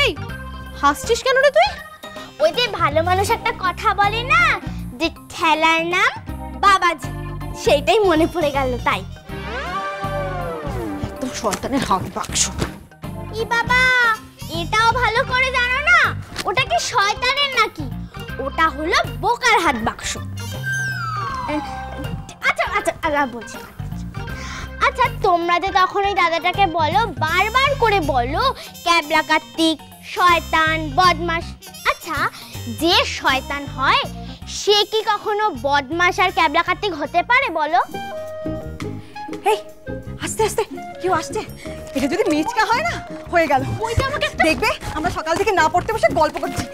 এই হাসছিস কেন রে তুই? ওই যে ভালো মানুষ একটা কথা বলে না, যে ঠেলার নাম বাবাজি, সেইটাই মনে পড়ে গেল তাই। একদম শয়তানের হাত বাক্স। ই বাবা, এটাও ভালো করে জানো না ওটা কি শয়তানের নাকি? ওটা হলো বোকার হাত বাক্স। আচ্ছা আচ্ছা আচ্ছা বলছি। আচ্ছা তোমরা যে তখন ওই দাদাটাকে বলো, বারবার করে বলো ক্যাবলা কার্তিক, শয়তান, বদমাশ। আচ্ছা যে শয়তান হয় সে কি কখনো বদমাশ আর ক্যাবলা কার্তিক হতে পারে বলো? এই আস্তে আস্তে, কেউ আসছে। এটা যদি মিচকা হয় না, হয়ে গেল। ওইটা আমাকে দেখবে আমরা সকাল থেকে না পড়তে বসে গল্প করছি।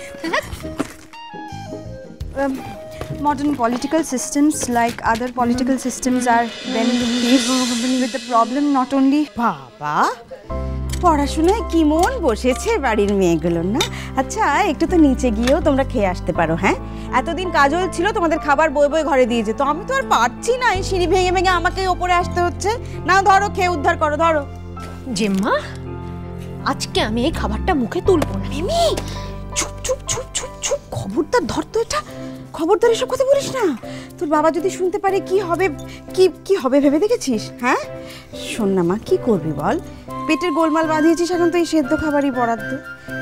Modern political systems, like other political systems, are then faced with the problem not only বাবা পড়াশোনায় কি মন বসেছে বাড়ির মেয়েগুলোর না। আচ্ছা একটু তো নিচে গিয়েও তোমরা খেয়ে আসতে পারো। হ্যাঁ, এতদিন কাজল ছিল তোমাদের খাবার বই বই ঘরে দিয়ে যেত, আমি তো আর পারছি না, এই সিঁড়ি ভেঙে ভেঙে আমাকে ওপরে আসতে হচ্ছে। না ধরো, খেয়ে উদ্ধার করো, ধরো। জেম্মা, আজকে আমি এই খাবারটা মুখে তুলবো না। মিমি চুপ চুপ চুপ চুপ চুপ, খবরদার ধর তো এটা, খবরদার এসব কথা বলিস না। তোর বাবা যদি শুনতে পারে কি হবে, কি হবে ভেবে দেখেছিস? হ্যাঁ শোন না মা, কি করবি বল, পেটের গোলমাল বাঁধিয়েছিস, এখন তো এই সেদ্ধ খাবারই বরাদ্দ।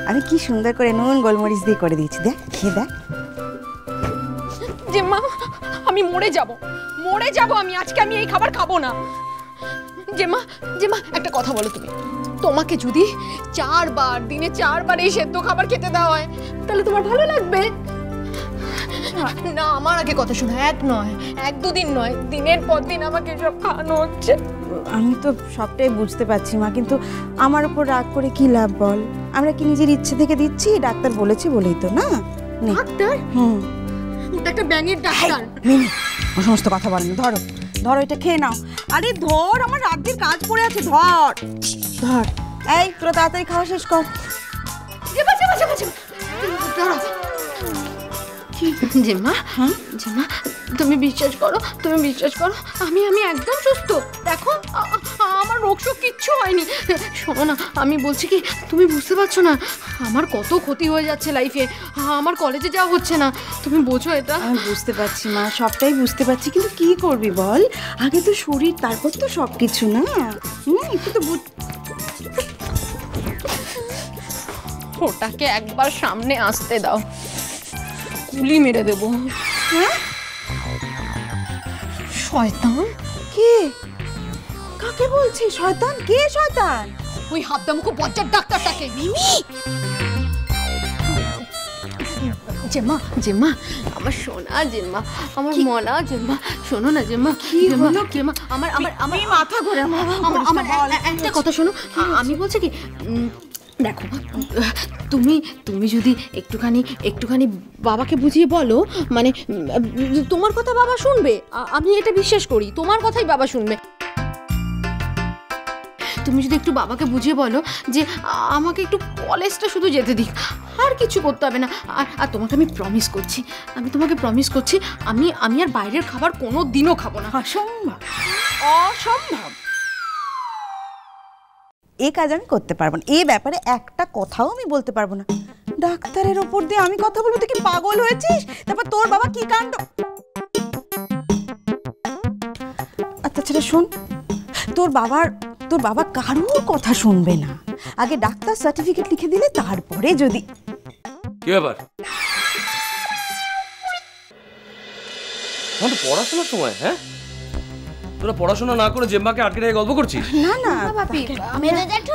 আমি কি সুন্দর করে নুন গোলমরিচ দিয়ে করে দিয়েছি, দেখ খেয়ে দেখ। জেম্মা, আমি মরে যাব আমি আজকে, আমি এই খাবার খাবো না। জেম্মা জেম্মা একটা কথা বলো তুমি, তোমাকে যদি দিনে 4 বার এই সেদ্ধ খাবার খেতে দেওয়া হয় তাহলে তোমার ভালো লাগবে? না, আমার আগে কথা শোনো, 1 2 দিন নয়, দিনের পর দিন আমাকে সব খাওয়ানো হচ্ছে। আমি তো সবটাই বুঝতে পারছি মা, কিন্তু আমার উপর রাগ করে কি লাভ বল? আমরা কি নিজের ইচ্ছে থেকে দিচ্ছি? ডাক্তার বলেছে বলেই তো না। ডাক্তার? ওটা একটা ব্যাঙের ডাক্তার। মিমি ও সমস্ত কথা বলেন না, ধরো ধরো এটা খেয়ে নাও। আরে ধর, আমার রাজ্যের কাজ পড়ে আছে, ধর ধর। এই তোরা তাড়াতাড়ি খাওয়া শেষ কর। জেম্মা, জেম্মা তুমি বিশ্বাস করো, আমি একদম সুস্থ। দেখো আমার রোগ শোক কিচ্ছু হয়নি। শোনো না, আমি বলছি কি, তুমি বুঝতে পারছো না আমার কত ক্ষতি হয়ে যাচ্ছে লাইফে, আমার কলেজে যাওয়া হচ্ছে না, তুমি বোঝো এটা? আমি বুঝতে পারছি মা, সবটাই বুঝতে পারছি, কিন্তু কি করবি বল? আগে তো শরীর, তারপর তো সব কিছু না। একটু তো ওটাকে একবার সামনে আসতে দাও, গুলি মেরে দেবো। শয়তান? কে? কাকে বলছিস শয়তান? কে শয়তান? ওই হাবদামুখো বজ্জার ডাক্তারটাকে। মিমি, জেম্মা জেম্মা আমার সোনা জেম্মা, আমার মনা জেম্মা, শোনো না জেম্মা, জেম্মা আমার মাথা ঘুরে। আমার একটা কথা শোনো, আমি বলছি কি, দেখো তুমি যদি একটুখানি বাবাকে বুঝিয়ে বলো, মানে তোমার কথা বাবা শুনবে, আমি এটা বিশ্বাস করি, তোমার কথাই বাবা শুনবে। তুমি যদি একটু বাবাকে বুঝিয়ে বলো যে আমাকে একটু কলেজটা শুধু যেতে দিক, আর কিছু করতে হবে না। আর তোমাকে আমি প্রমিস করছি, আমি আর বাইরের খাবার কোনো দিনও খাবো না। অসম্ভব, অসম্ভব। এই কাজ আমি করতে পারবো না, এই ব্যাপারে একটা কথাও আমি বলতে পারবো না। ডাক্তারের ওপর দিয়ে আমি কথা বলবো? তুই কি পাগল হয়েছিস? তারপর তোর বাবা কি কাণ্ড। আচ্ছা ছেলে শোন, তোর বাবা কারোর কথা শুনবে না, আগে ডাক্তার সার্টিফিকেট লিখে দিলে তারপরে যদি। কি ব্যাপার? তোমার পড়াশোনার সময়, হ্যাঁ তোরা পড়াশোনা না করে জেম্মাকে আটকে রেখে গল্প করছিস? না না বাপি, মেরে জেঠু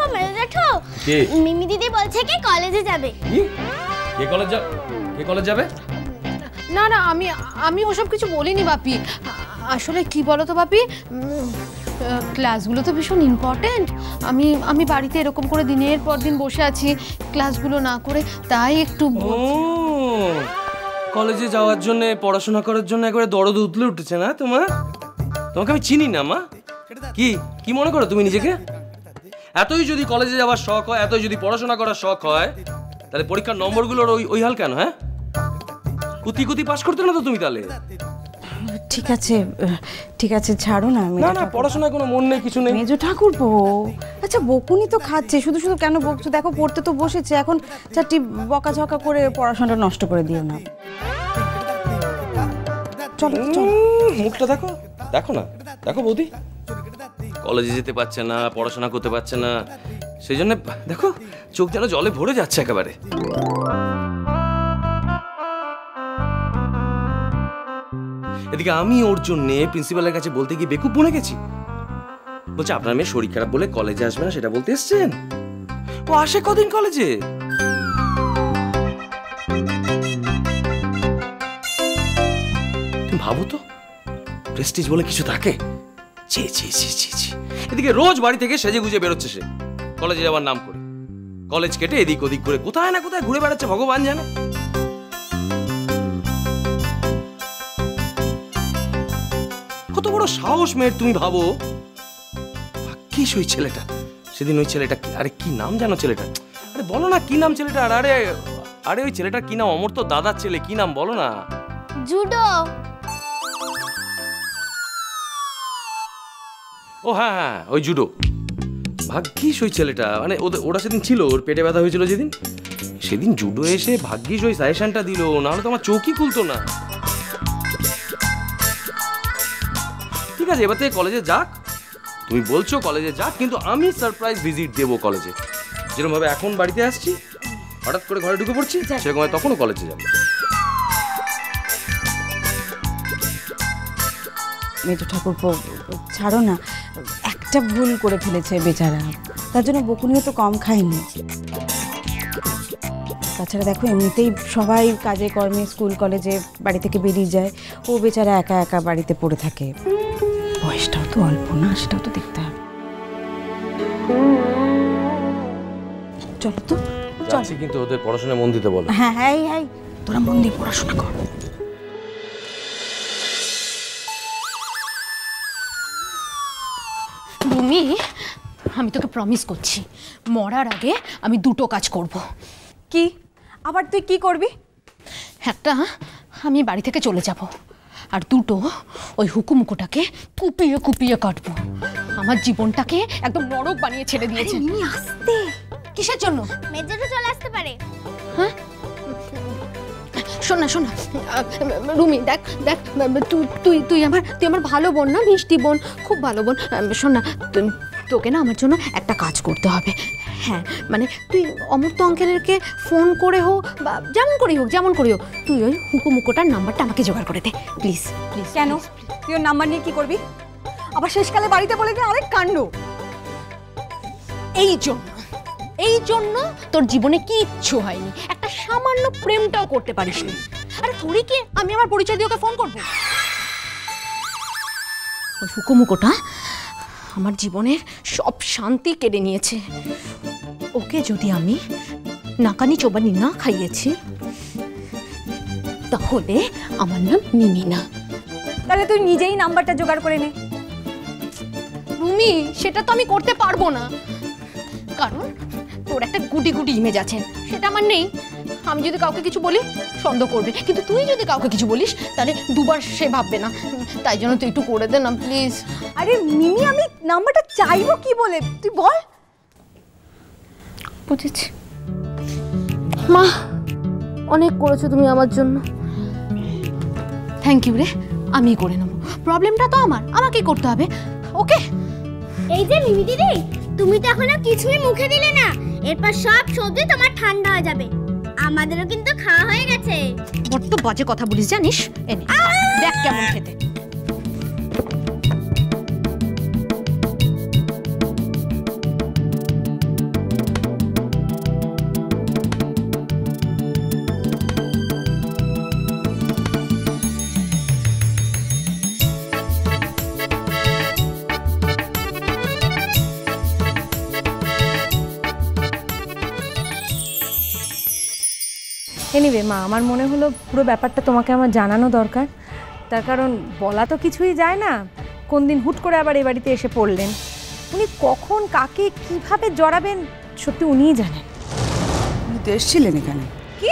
মিমি দিদি বলছে কি কলেজে যাবে। কি? কে কলেজ যাবে? না না, আমি ওসব কিছু বলিনি বাপি। আসলে কি বলো তো বাপি, ক্লাসগুলো তো ভীষণ ইম্পর্টেন্ট। আমি বাড়িতে এরকম করে দিনের পর দিন বসে আছি ক্লাসগুলো না করে, তাই একটু। কলেজে যাওয়ার জন্য, পড়াশোনা করার জন্য একবারে দরদ উতলে উঠেছে না তোমার? তোমাকে আমি চিনি না মা। কি মনে করো তুমি নিজেকে? এতই যদি কলেজে যাওয়ার শখ হয়, এতই যদি পড়াশোনা করার শখ হয়, তাহলে পরীক্ষার নম্বরগুলোর ওই হাল কেন? হ্যাঁ কুতি পাস করতে না তো তুমি? তাহলে ঠিক আছে ছাড়ো না। না না, পড়াশোনায় কোনো মন নেই, কিছু নেই। মেজো ঠাকুরপো, আচ্ছা বকুনি তো খাচ্ছে, শুধু শুধু কেন বকছো? দেখো পড়তে তো বসেছে, এখন চারটি বকাঝকা করে পড়াশোনাটা নষ্ট করে দিও না। চলো চলো, মুখটা দেখো, দেখো না, দেখো বৌদি কলেজে যেতে পারছে না, পড়াশোনা করতে পারছে না, সেই জন্য দেখো চোখ যেন জলে ভরে যাচ্ছে একেবারে। এদিকে আমি ওর জন্য প্রিন্সিপালের কাছে বলতে গিয়ে বেকুব বনে গেছি। বলছে আপনার মেয়ে শরীর খারাপ বলে কলেজে আসবে না, সেটা বলতে এসছেন। ও আসে কদিন কলেজে? তুমি ভাবো তো, প্রেস্টিজ বলে কিছু থাকে? ছি ছি ছি ছি ছি। এদিকে রোজ বাড়ি থেকে সেজে গুজে বেরোচ্ছে সে, কলেজে যাওয়ার নাম করে। কলেজ কেটে এদিক ওদিক করে কোথায় না কোথায় ঘুরে বেড়াচ্ছে, ভগবান জানে। কত বড় সাহস মেয়ের, তুমি ভাবো। ভাগ্যিস ওই ছেলেটা, সেদিন ওই ছেলেটা, আরে কি নাম জানো ছেলেটা? আরে বলো না কি নাম ছেলেটার? আরে আরে ওই ছেলেটার কি নাম? অমর তো দাদার ছেলে, কি নাম বলো না? জুডো। ও হ্যাঁ হ্যাঁ, ওই জুডো। ভাগ্যিস ওই ছেলেটা, মানে ওরা সেদিন ছিল, ওর পেটে ব্যথা হয়েছিল যেদিন, সেদিন জুডো এসে ভাগ্যিস ওই সাজেশনটা দিল, নাহলে তো আমার চোখই খুলতো না। ঠিক আছে, এবার থেকে কলেজে যাক, তুমি বলছো কলেজে যাক, কিন্তু আমি সারপ্রাইজ ভিজিট দেবো কলেজে। যেরকম ভাবে এখন বাড়িতে আসছি, হঠাৎ করে ঘরে ঢুকে পড়ছি, সেরকম হয় তখনও কলেজে যাবো। মেজো ঠাকুরপো ছাড়ো না, একটা ভুল করে ফেলেছে বেচারা, তার জন্য বকুনিও তো কম খায়নি। তাছাড়া দেখো এমনিতেই সবাই কাজে কর্মে স্কুল কলেজে বাড়ি থেকে বেরিয়ে যায়, ও বেচারা একা একা বাড়িতে পড়ে থাকে। বয়সটাও তো অল্প না, সেটাও তো দেখতে হবে। চলো তো যাচ্ছি, কিন্তু ওদের পড়াশোনায় মন দিতে বলো। হ্যাঁ হ্যাঁ হ্যাঁ, তোরা মন দিয়ে পড়াশোনা কর। রুমি, আমি তোকে প্রমিস করছি, মরার আগে আমি দুটো কাজ করব। কি? আবার তুই কি করবি? একটা, আমি বাড়ি থেকে চলে যাব, আর দুটো, ওই হুকুমুকুটাকে কুপিয়ে কুপিয়ে কাটবো। আমার জীবনটাকে একদম নরক বানিয়ে ছেড়ে দিয়েছে। আস্তে, কিসের জন্য? মেজোটা চলে আসতে পারে। হ্যাঁ, শোন না শোন না, রুমি দেখ দেখ, তুই আমার ভালো বোন না, মিষ্টি বোন, খুব ভালো বোন। শোন না, তোকে না আমার জন্য একটা কাজ করতে হবে। হ্যাঁ মানে তুই অমর্ত্য অঙ্কেলকে ফোন করে হোক বা যেমন করেই হোক, তুই ওই হুকুমুকোটার নাম্বারটা আমাকে জোগাড় করে দে প্লিজ প্লিজ। কেন? তুই ওর নাম্বার নিয়ে কি করবি? আবার শেষকালে বাড়িতে বলে দিয়ে আরেক কাণ্ড। এই জন্য তোর জীবনে কিচ্ছু হয়নি, একটা সামান্য প্রেমটাও করতে পারিসনি। আরে তোরই কি আমি আমার পরিচয় দিয়ে ওকে ফোন করবো? ওই হুকুমুকোটা আমার জীবনের সব শান্তি কেড়ে নিয়েছে। ওকে যদি আমি নাকানি চোবানি না খাইয়েছি, তাহলে আমার নাম মিমি না। তাহলে তুই নিজেই নাম্বারটা জোগাড় করে নে। রুমি, সেটা তো আমি করতে পারবো না, কারণ তোর একটা গুটি গুটি ইমেজ আছে, সেটা আমার নেই। আমি যদি কাউকে কিছু বলি সন্দেহ করবে, কিন্তু তুই যদি কাউকে কিছু বলিস তাহলে দুবার সে ভাববে না। তাই জন্য তুই একটু করে দে না প্লিজ। আরে মিমি, আমি নাম্বারটা চাইবো কি বলে, তুই বল। বুঝেছি মা, অনেক করেছো তুমি আমার জন্য, থ্যাংক ইউ রে। আমি করে নেবো, প্রবলেমটা তো আমাকেই করতে হবে। ওকে। এই যে মিমি দিদি, তুমি তো এখনো কিছুই মুখে দিলে না, এরপর সব সবজি তোমার ঠান্ডা হয়ে যাবে। আমাদেরও কিন্তু খাওয়া হয়ে গেছে। বড্ড বাজে কথা বলিস জানিস। এনে দেখ কেমন খেতে। এনিওয়ে মা, আমার মনে হলো পুরো ব্যাপারটা তোমাকে আমার জানানো দরকার। তার কারণ বলা তো কিছুই যায় না, কোন দিন হুট করে আবার এই বাড়িতে এসে পড়লেন। উনি কখন কাকে কিভাবে জড়াবেন সত্যি উনিই জানেন। উনি তো এসেছিলেন এখানে। কি?